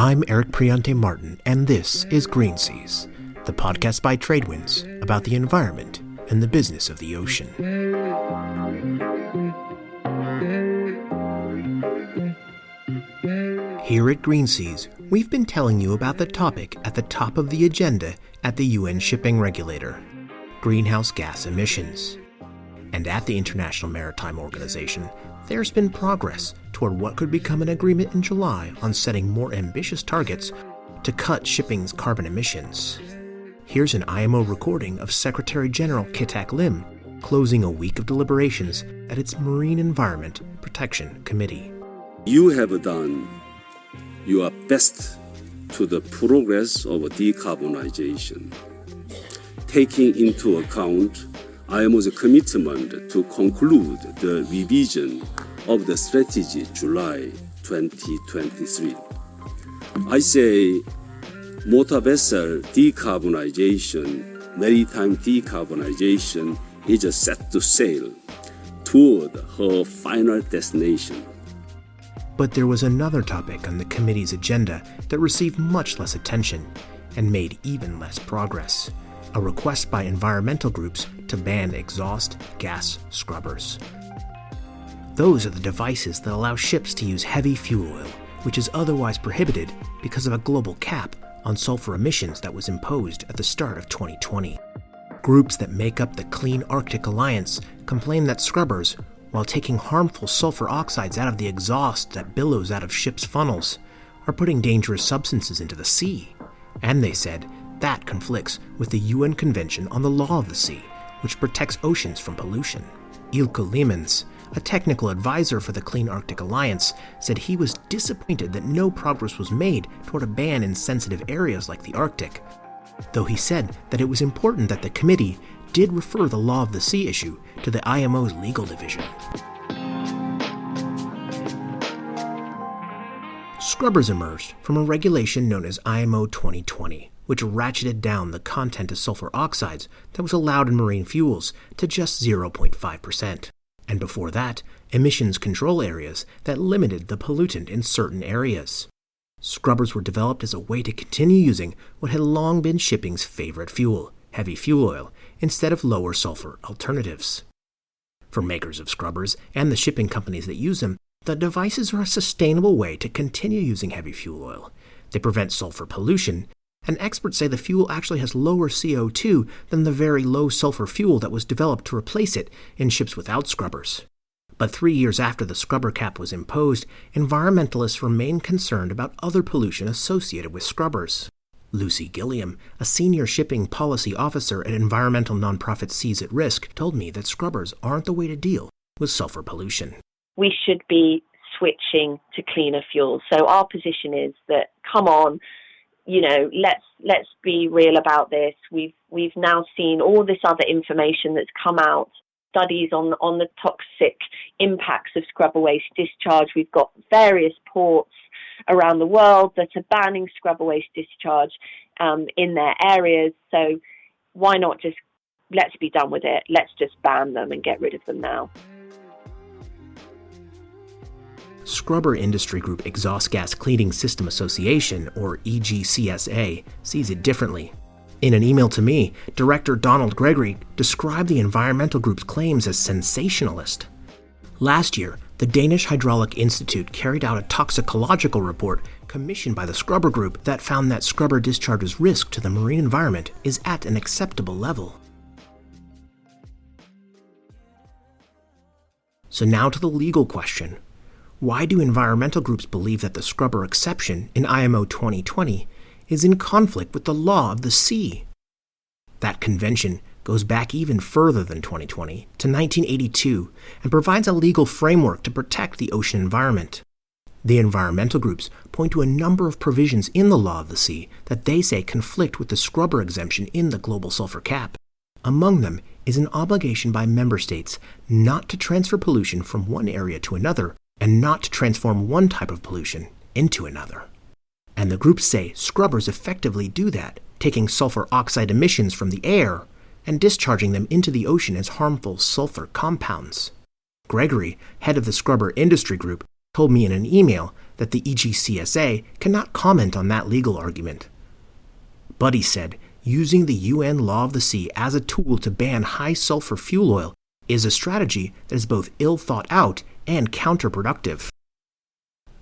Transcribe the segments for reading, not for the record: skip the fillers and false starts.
I'm Eric Priante Martin, and this is Green Seas, the podcast by Tradewinds about the environment and the business of the ocean. Here at Green Seas, we've been telling you about the topic at the top of the agenda at the UN shipping regulator, greenhouse gas emissions. And at the International Maritime Organization, there's been progress toward what could become an agreement in July on setting more ambitious targets to cut shipping's carbon emissions. Here's an IMO recording of Secretary General Kitak Lim closing a week of deliberations at its Marine Environment Protection Committee. You have done your best to the progress of decarbonization, taking into account IMO's commitment to conclude the revision of the strategy July 2023. I say motor vessel decarbonization, maritime decarbonization is set to sail toward her final destination. But there was another topic on the committee's agenda that received much less attention and made even less progress. A request by environmental groups to ban exhaust gas scrubbers. Those are the devices that allow ships to use heavy fuel oil, which is otherwise prohibited because of a global cap on sulfur emissions that was imposed at the start of 2020. Groups that make up the Clean Arctic Alliance complain that scrubbers, while taking harmful sulfur oxides out of the exhaust that billows out of ships' funnels, are putting dangerous substances into the sea. And they said that conflicts with the UN Convention on the Law of the Sea, which protects oceans from pollution. Ilko Liemans, a technical advisor for the Clean Arctic Alliance, said he was disappointed that no progress was made toward a ban in sensitive areas like the Arctic, though he said that it was important that the committee did refer the Law of the Sea issue to the IMO's legal division. Scrubbers emerged from a regulation known as IMO 2020, which ratcheted down the content of sulfur oxides that was allowed in marine fuels to just 0.5%. And before that, emissions control areas that limited the pollutant in certain areas. Scrubbers were developed as a way to continue using what had long been shipping's favorite fuel, heavy fuel oil, instead of lower sulfur alternatives. For makers of scrubbers and the shipping companies that use them, the devices are a sustainable way to continue using heavy fuel oil. They prevent sulfur pollution, and experts say the fuel actually has lower CO2 than the very low sulfur fuel that was developed to replace it in ships without scrubbers. But 3 years after the scrubber cap was imposed, environmentalists remain concerned about other pollution associated with scrubbers. Lucy Gilliam, a senior shipping policy officer at environmental nonprofit Seas at Risk, told me that scrubbers aren't the way to deal with sulfur pollution. We should be switching to cleaner fuels. So our position is that, come on, let's be real about this. We've now seen all this other information that's come out, studies on the toxic impacts of scrubber waste discharge. We've got various ports around the world that are banning scrubber waste discharge in their areas. So why not just let's be done with it? Let's just ban them and get rid of them now. Scrubber industry group Exhaust Gas Cleaning System Association, or EGCSA, sees it differently. In an email to me, Director Donald Gregory described the environmental group's claims as sensationalist. Last year, the Danish Hydraulic Institute carried out a toxicological report commissioned by the scrubber group that found that scrubber discharge's risk to the marine environment is at an acceptable level. So now to the legal question. Why do environmental groups believe that the scrubber exception in IMO 2020 is in conflict with the Law of the Sea? That convention goes back even further than 2020 to 1982 and provides a legal framework to protect the ocean environment. The environmental groups point to a number of provisions in the Law of the Sea that they say conflict with the scrubber exemption in the global sulfur cap. Among them is an obligation by member states not to transfer pollution from one area to another and not to transform one type of pollution into another. And the groups say scrubbers effectively do that, taking sulfur oxide emissions from the air and discharging them into the ocean as harmful sulfur compounds. Gregory, head of the scrubber industry group, told me in an email that the EGCSA cannot comment on that legal argument. But he said, using the UN Law of the Sea as a tool to ban high-sulfur fuel oil is a strategy that is both ill-thought out and counterproductive.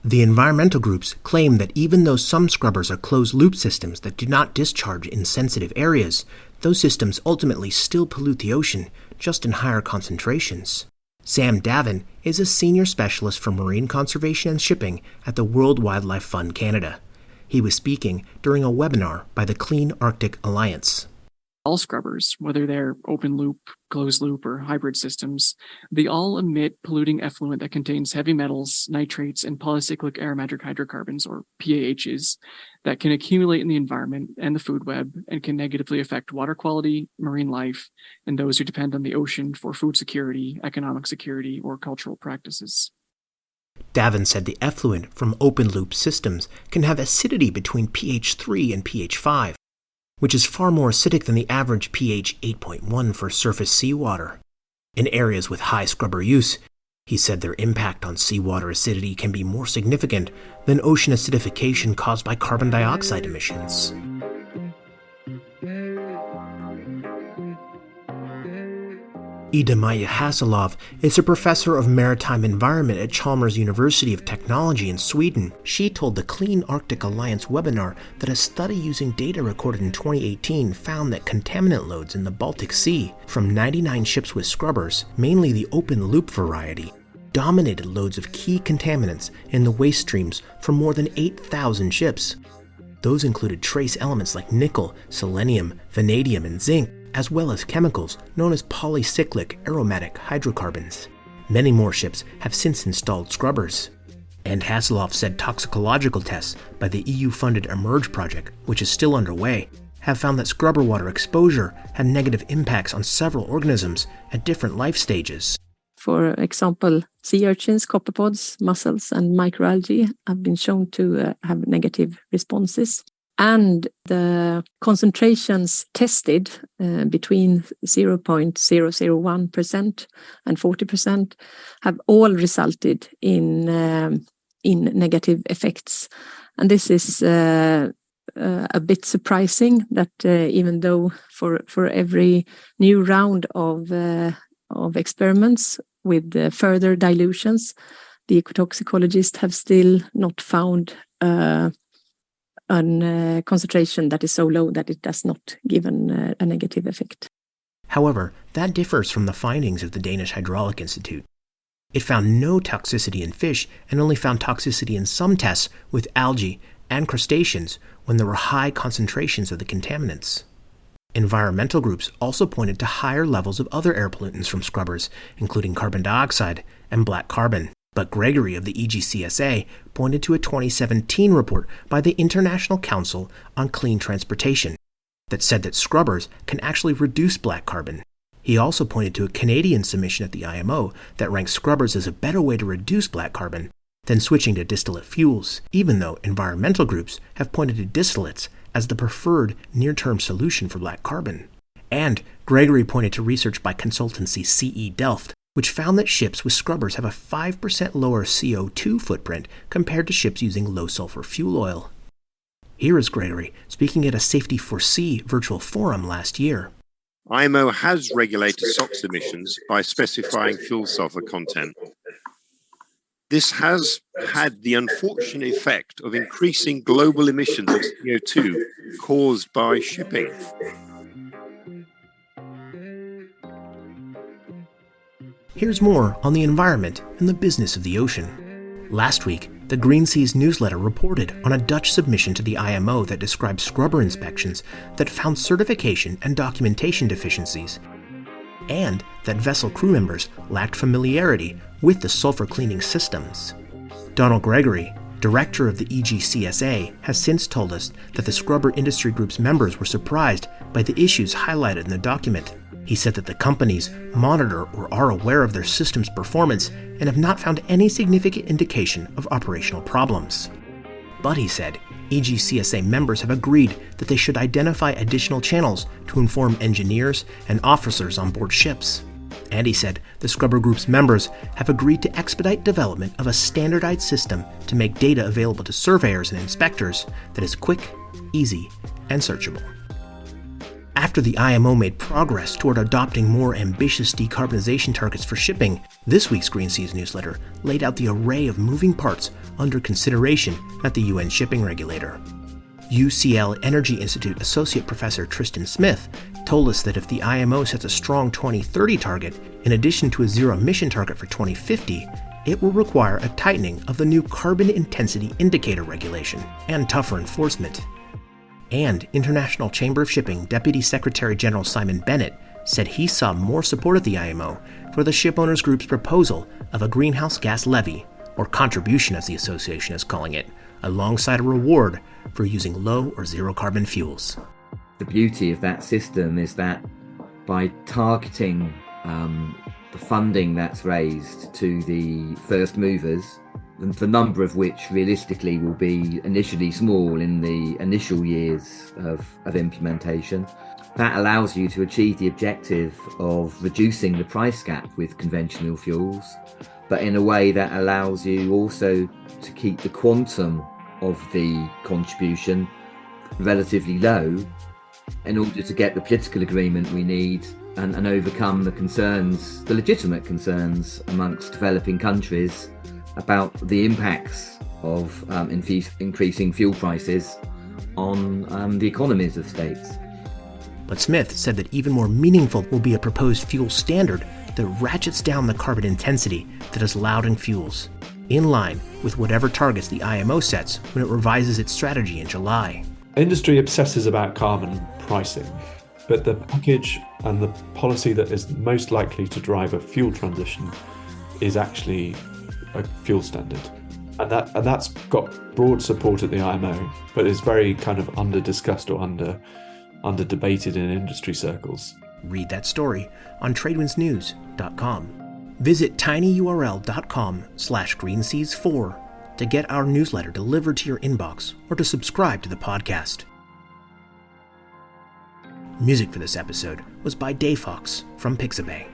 The environmental groups claim that even though some scrubbers are closed-loop systems that do not discharge in sensitive areas, those systems ultimately still pollute the ocean, just in higher concentrations. Sam Davin is a senior specialist for marine conservation and shipping at the World Wildlife Fund Canada. He was speaking during a webinar by the Clean Arctic Alliance. All scrubbers, whether they're open loop, closed loop, or hybrid systems, they all emit polluting effluent that contains heavy metals, nitrates, and polycyclic aromatic hydrocarbons, or PAHs, that can accumulate in the environment and the food web and can negatively affect water quality, marine life, and those who depend on the ocean for food security, economic security, or cultural practices. Davin said the effluent from open-loop systems can have acidity between pH 3 and pH 5, which is far more acidic than the average pH 8.1 for surface seawater. In areas with high scrubber use, he said their impact on seawater acidity can be more significant than ocean acidification caused by carbon dioxide emissions. Ida-Maja Hassellov is a professor of maritime environment at Chalmers University of Technology in Sweden. She told the Clean Arctic Alliance webinar that a study using data recorded in 2018 found that contaminant loads in the Baltic Sea from 99 ships with scrubbers, mainly the open loop variety, dominated loads of key contaminants in the waste streams from more than 8,000 ships. Those included trace elements like nickel, selenium, vanadium, and zinc, as well as chemicals known as polycyclic aromatic hydrocarbons. Many more ships have since installed scrubbers. And Hassellov said toxicological tests by the EU-funded Emerge project, which is still underway, have found that scrubber water exposure had negative impacts on several organisms at different life stages. For example, sea urchins, copepods, mussels, and microalgae have been shown to have negative responses. And the concentrations tested between 0.001% and 40% have all resulted in negative effects. And this is a bit surprising that even though for every new round of experiments with further dilutions, the ecotoxicologists have still not found a concentration that is so low that it does not give a negative effect. However, that differs from the findings of the Danish Hydraulic Institute. It found no toxicity in fish and only found toxicity in some tests with algae and crustaceans when there were high concentrations of the contaminants. Environmental groups also pointed to higher levels of other air pollutants from scrubbers, including carbon dioxide and black carbon. But Gregory of the EGCSA pointed to a 2017 report by the International Council on Clean Transportation that said that scrubbers can actually reduce black carbon. He also pointed to a Canadian submission at the IMO that ranks scrubbers as a better way to reduce black carbon than switching to distillate fuels, even though environmental groups have pointed to distillates as the preferred near-term solution for black carbon. And Gregory pointed to research by consultancy CE Delft, which found that ships with scrubbers have a 5% lower CO2 footprint compared to ships using low-sulfur fuel oil. Here is Gregory speaking at a Safety for Sea virtual forum last year. IMO has regulated SOx emissions by specifying fuel sulfur content. This has had the unfortunate effect of increasing global emissions of CO2 caused by shipping. Here's more on the environment and the business of the ocean. Last week, the Green Seas newsletter reported on a Dutch submission to the IMO that described scrubber inspections that found certification and documentation deficiencies, and that vessel crew members lacked familiarity with the sulfur cleaning systems. Donald Gregory, director of the EGCSA, has since told us that the scrubber industry group's members were surprised by the issues highlighted in the document. He said that the companies monitor or are aware of their system's performance and have not found any significant indication of operational problems. But he said, EGCSA members have agreed that they should identify additional channels to inform engineers and officers on board ships. And he said the scrubber group's members have agreed to expedite development of a standardized system to make data available to surveyors and inspectors that is quick, easy, and searchable. After the IMO made progress toward adopting more ambitious decarbonization targets for shipping, this week's Green Seas newsletter laid out the array of moving parts under consideration at the UN shipping regulator. UCL Energy Institute Associate Professor Tristan Smith told us that if the IMO sets a strong 2030 target, in addition to a zero-emission target for 2050, it will require a tightening of the new Carbon Intensity Indicator regulation and tougher enforcement. And International Chamber of Shipping Deputy Secretary General Simon Bennett said he saw more support at the IMO for the shipowners group's proposal of a greenhouse gas levy, or contribution as the association is calling it, alongside a reward for using low or zero carbon fuels. The beauty of that system is that by targeting the funding that's raised to the first movers, the number of which realistically will be initially small in the initial years of implementation, that allows you to achieve the objective of reducing the price gap with conventional fuels, but in a way that allows you also to keep the quantum of the contribution relatively low in order to get the political agreement we need and overcome the concerns, the legitimate concerns amongst developing countries about the impacts of increasing fuel prices on the economies of states. But Smith said that even more meaningful will be a proposed fuel standard that ratchets down the carbon intensity that is allowed in fuels, in line with whatever targets the IMO sets when it revises its strategy in July. Industry obsesses about carbon pricing, but the package and the policy that is most likely to drive a fuel transition is actually a fuel standard. And that's got broad support at the IMO, but is very kind of under-discussed or under-debated in industry circles. Read that story on tradewindsnews.com. Visit tinyurl.com/greenseas4 to get our newsletter delivered to your inbox or to subscribe to the podcast. Music for this episode was by Dave Fox from Pixabay.